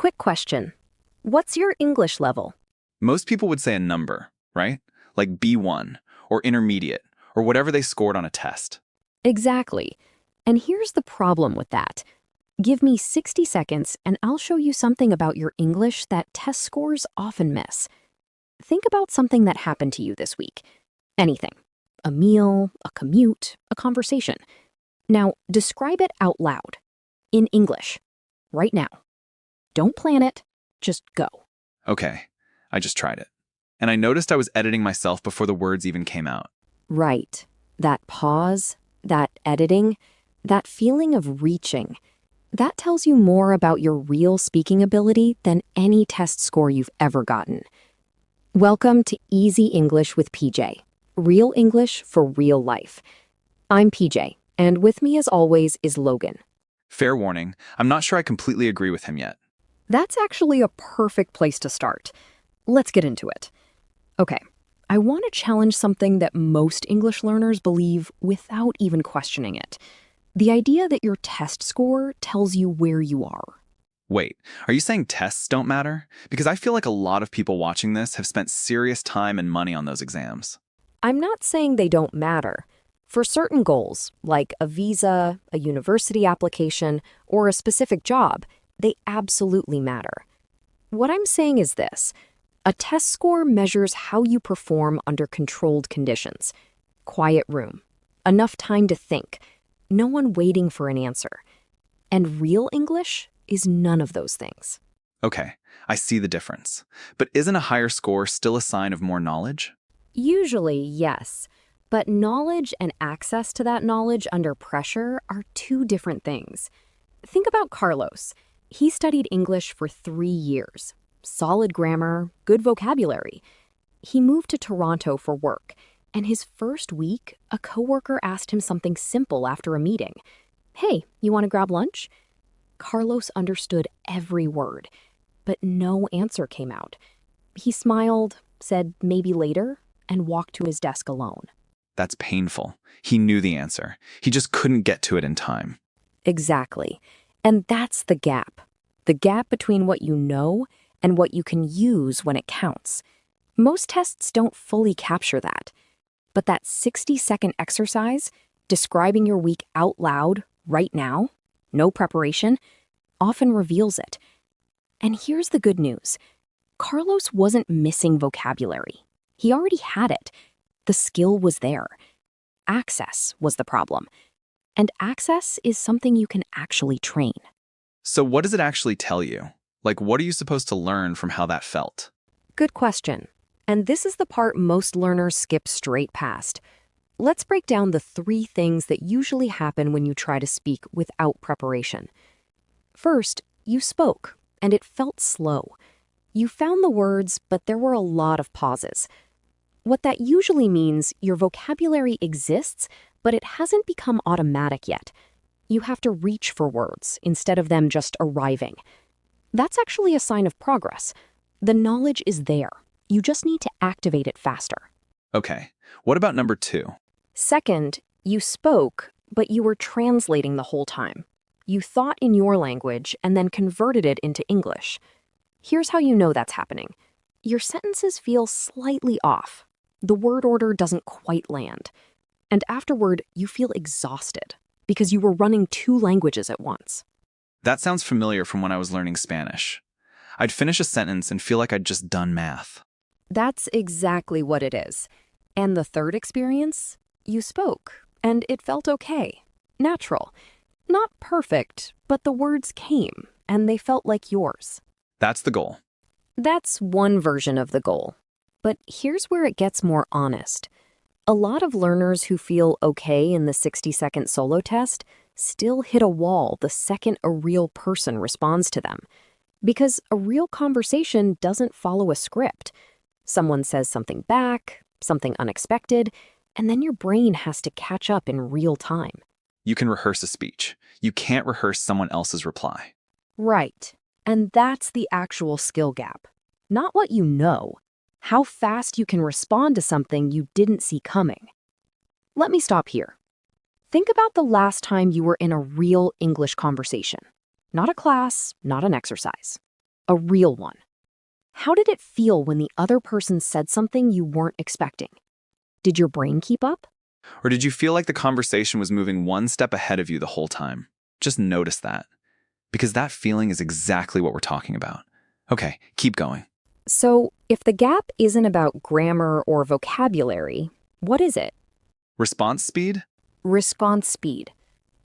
Quick question. What's your English level? Most people would say a number, right? Like B1 or intermediate or whatever they scored on a test. Exactly. And here's the problem with that. Give me 60 seconds and I'll show you something about your English that test scores often miss. Think about something that happened to you this week. Anything. A meal, a commute, a conversation. Now, describe it out loud. In English. Right now. Don't plan it. Just go. Okay, I just tried it. And I noticed I was editing myself before the words even came out. Right. That pause, that editing, that feeling of reaching. That tells you more about your real speaking ability than any test score you've ever gotten. Welcome to Easy English with PJ. Real English for real life. I'm PJ, and with me as always is Logan. Fair warning, I'm not sure I completely agree with him yet. That's actually a perfect place to start. Let's get into it. Okay, I want to challenge something that most English learners believe without even questioning it. The idea that your test score tells you where you are. Wait, are you saying tests don't matter? Because I feel like a lot of people watching this have spent serious time and money on those exams. I'm not saying they don't matter. For certain goals, like a visa, a university application, or a specific job, they absolutely matter. What I'm saying is this. A test score measures how you perform under controlled conditions. Quiet room. Enough time to think. No one waiting for an answer. And real English is none of those things. Okay, I see the difference. But isn't a higher score still a sign of more knowledge? Usually, yes. But knowledge and access to that knowledge under pressure are two different things. Think about Carlos. He studied English for 3 years. Solid grammar, good vocabulary. He moved to Toronto for work, and his first week, a coworker asked him something simple after a meeting. Hey, you want to grab lunch? Carlos understood every word, but no answer came out. He smiled, said maybe later, and walked to his desk alone. That's painful. He knew the answer. He just couldn't get to it in time. Exactly. And that's the gap. The gap between what you know and what you can use when it counts. Most tests don't fully capture that. But that 60-second exercise, describing your week out loud, right now, no preparation, often reveals it. And here's the good news. Carlos wasn't missing vocabulary. He already had it. The skill was there. Access was the problem. And access is something you can actually train. So what does it actually tell you? Like, what are you supposed to learn from how that felt? Good question. And this is the part most learners skip straight past. Let's break down the 3 things that usually happen when you try to speak without preparation. First, you spoke, and it felt slow. You found the words, but there were a lot of pauses. What that usually means, your vocabulary exists, but it hasn't become automatic yet. You have to reach for words instead of them just arriving. That's actually a sign of progress. The knowledge is there. You just need to activate it faster. Okay, what about number 2? Second, you spoke, but you were translating the whole time. You thought in your language and then converted it into English. Here's how you know that's happening. Your sentences feel slightly off. The word order doesn't quite land. And afterward, you feel exhausted because you were running 2 languages at once. That sounds familiar from when I was learning Spanish. I'd finish a sentence and feel like I'd just done math. That's exactly what it is. And the third experience? You spoke, and it felt okay, natural. Not perfect, but the words came, and they felt like yours. That's the goal. That's one version of the goal. But here's where it gets more honest. A lot of learners who feel okay in the 60-second solo test still hit a wall the second a real person responds to them. Because a real conversation doesn't follow a script. Someone says something back, something unexpected, and then your brain has to catch up in real time. You can rehearse a speech. You can't rehearse someone else's reply. Right. And that's the actual skill gap. Not what you know. How fast you can respond to something you didn't see coming. Let me stop here. Think about the last time you were in a real English conversation. Not a class, not an exercise. A real one. How did it feel when the other person said something you weren't expecting? Did your brain keep up? Or did you feel like the conversation was moving one step ahead of you the whole time? Just notice that. Because that feeling is exactly what we're talking about. Okay, keep going. So, if the gap isn't about grammar or vocabulary, what is it? Response speed? Response speed.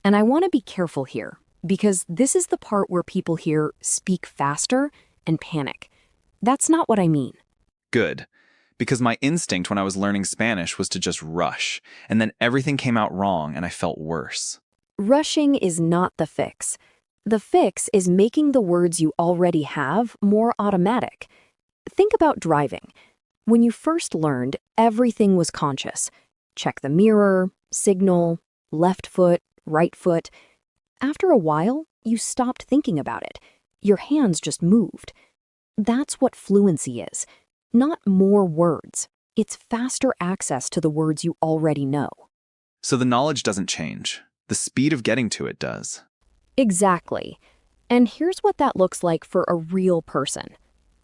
And I want to be careful here, because this is the part where people hear speak faster and panic. That's not what I mean. Good. Because my instinct when I was learning Spanish was to just rush, and then everything came out wrong and I felt worse. Rushing is not the fix. The fix is making the words you already have more automatic. Think about driving. When you first learned, everything was conscious. Check the mirror, signal, left foot, right foot. After a while, you stopped thinking about it. Your hands just moved. That's what fluency is. Not more words. It's faster access to the words you already know. So the knowledge doesn't change. The speed of getting to it does. Exactly. And here's what that looks like for a real person.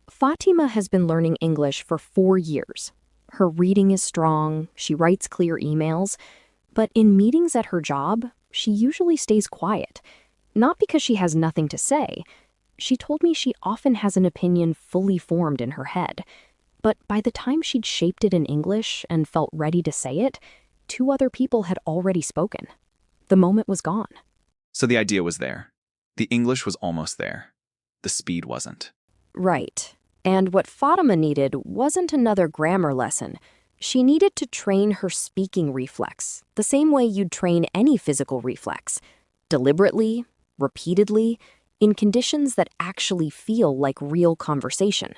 Fatima has been learning English for 4 years. Her reading is strong, she writes clear emails, but in meetings at her job, she usually stays quiet. Not because she has nothing to say. She told me she often has an opinion fully formed in her head. But by the time she'd shaped it in English and felt ready to say it, 2 other people had already spoken. The moment was gone. So the idea was there. The English was almost there. The speed wasn't. Right. And what Fatima needed wasn't another grammar lesson. She needed to train her speaking reflex, the same way you'd train any physical reflex. Deliberately, repeatedly, in conditions that actually feel like real conversation.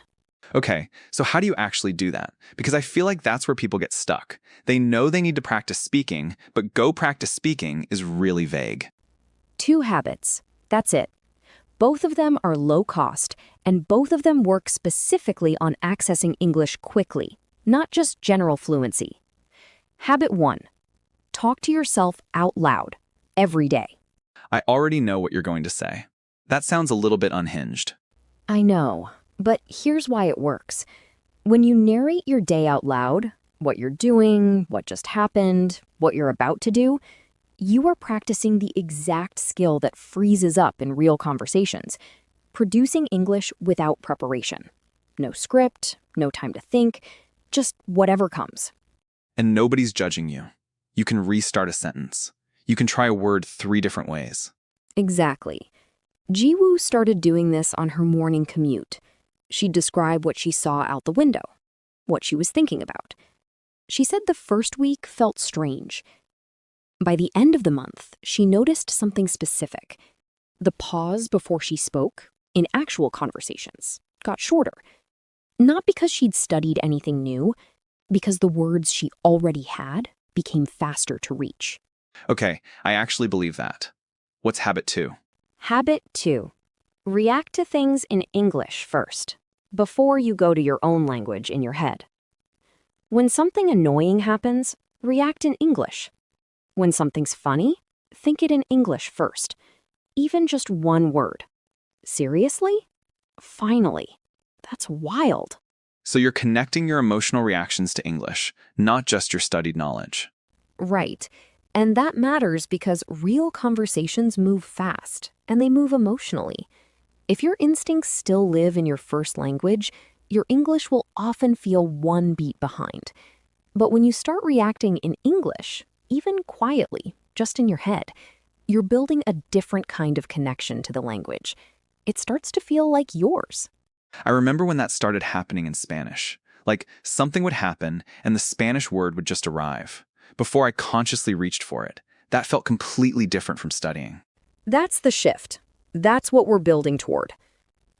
Okay, so how do you actually do that? Because I feel like that's where people get stuck. They know they need to practice speaking, but go practice speaking is really vague. 2 habits. That's it. Both of them are low cost, and both of them work specifically on accessing English quickly, not just general fluency. Habit 1. Talk to yourself out loud, every day. I already know what you're going to say. That sounds a little bit unhinged. I know, but here's why it works. When you narrate your day out loud, what you're doing, what just happened, what you're about to do, you are practicing the exact skill that freezes up in real conversations, producing English without preparation. No script, no time to think, just whatever comes. And nobody's judging you. You can restart a sentence. You can try a word 3 different ways. Exactly. Jiwoo started doing this on her morning commute. She'd describe what she saw out the window, what she was thinking about. She said the first week felt strange. By the end of the month, she noticed something specific. The pause before she spoke, in actual conversations, got shorter. Not because she'd studied anything new, because the words she already had became faster to reach. Okay, I actually believe that. What's habit 2? Habit 2. React to things in English first, before you go to your own language in your head. When something annoying happens, react in English. When something's funny, think it in English first. Even just one word. Seriously? Finally. That's wild. So you're connecting your emotional reactions to English, not just your studied knowledge. Right. And that matters because real conversations move fast, and they move emotionally. If your instincts still live in your first language, your English will often feel 1 beat behind. But when you start reacting in English, even quietly, just in your head, you're building a different kind of connection to the language. It starts to feel like yours. I remember when that started happening in Spanish. Like, something would happen and the Spanish word would just arrive. Before I consciously reached for it, that felt completely different from studying. That's the shift. That's what we're building toward.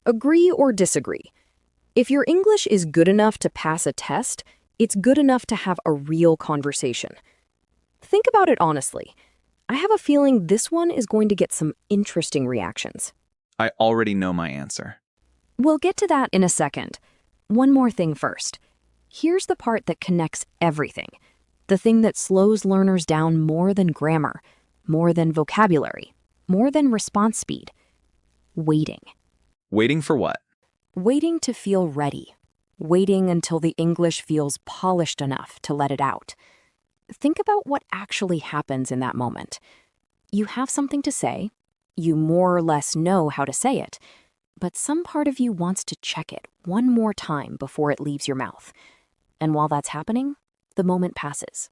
Agree or disagree. If your English is good enough to pass a test, it's good enough to have a real conversation. Think about it honestly. I have a feeling this one is going to get some interesting reactions. I already know my answer. We'll get to that in a second. One more thing first. Here's the part that connects everything. The thing that slows learners down more than grammar, more than vocabulary, more than response speed. Waiting. Waiting for what? Waiting to feel ready. Waiting until the English feels polished enough to let it out. Think about what actually happens in that moment. You have something to say. You more or less know how to say it. But some part of you wants to check it one more time before it leaves your mouth. And while that's happening, the moment passes.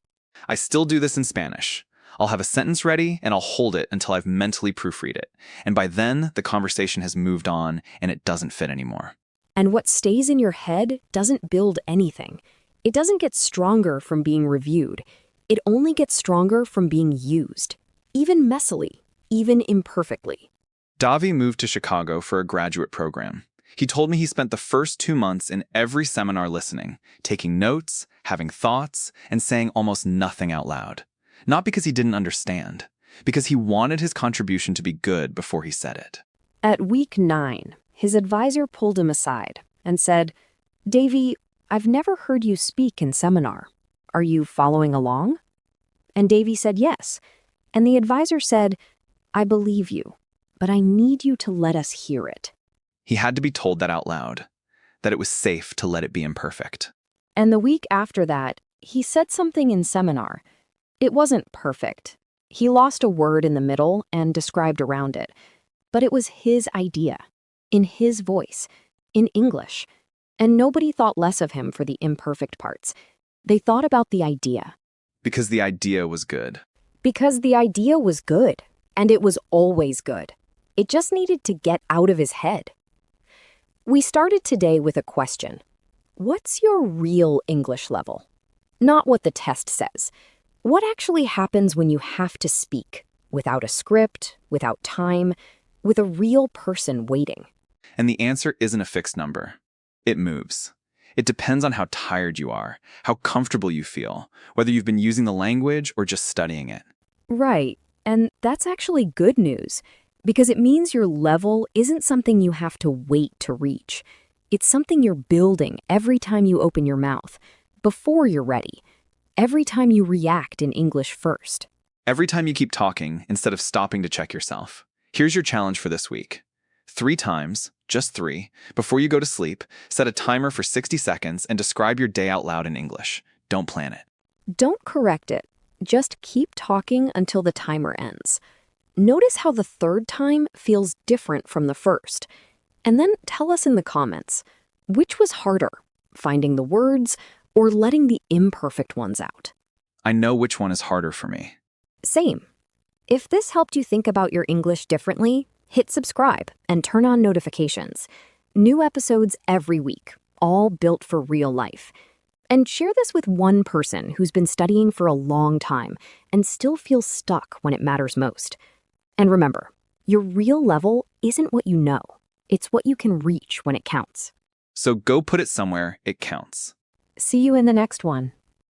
I still do this in Spanish. I'll have a sentence ready and I'll hold it until I've mentally proofread it. And by then, the conversation has moved on and it doesn't fit anymore. And what stays in your head doesn't build anything. It doesn't get stronger from being reviewed. It only gets stronger from being used, even messily, even imperfectly. Davi moved to Chicago for a graduate program. He told me he spent the first 2 months in every seminar listening, taking notes, having thoughts, and saying almost nothing out loud. Not because he didn't understand, because he wanted his contribution to be good before he said it. At week 9, his advisor pulled him aside and said, "Davy, I've never heard you speak in seminar. Are you following along?" And Davy said yes. And the advisor said, "I believe you, but I need you to let us hear it." He had to be told that out loud, that it was safe to let it be imperfect. And the week after that, he said something in seminar. It wasn't perfect. He lost a word in the middle and described around it. But it was his idea, in his voice, in English. And nobody thought less of him for the imperfect parts. They thought about the idea. Because the idea was good. Because the idea was good, and it was always good. It just needed to get out of his head. We started today with a question. What's your real English level? Not what the test says. What actually happens when you have to speak, without a script, without time, with a real person waiting? And the answer isn't a fixed number. It moves. It depends on how tired you are, how comfortable you feel, whether you've been using the language or just studying it. Right, and that's actually good news, because it means your level isn't something you have to wait to reach. It's something you're building every time you open your mouth, before you're ready, every time you react in English first. Every time you keep talking instead of stopping to check yourself. Here's your challenge for this week. 3 times, just 3, before you go to sleep, set a timer for 60 seconds and describe your day out loud in English. Don't plan it. Don't correct it. Just keep talking until the timer ends. Notice how the third time feels different from the first. And then tell us in the comments, which was harder, finding the words or letting the imperfect ones out? I know which one is harder for me. Same. If this helped you think about your English differently, hit subscribe and turn on notifications. New episodes every week, all built for real life. And share this with one person who's been studying for a long time and still feels stuck when it matters most. And remember, your real level isn't what you know. It's what you can reach when it counts. So go put it somewhere it counts. See you in the next one.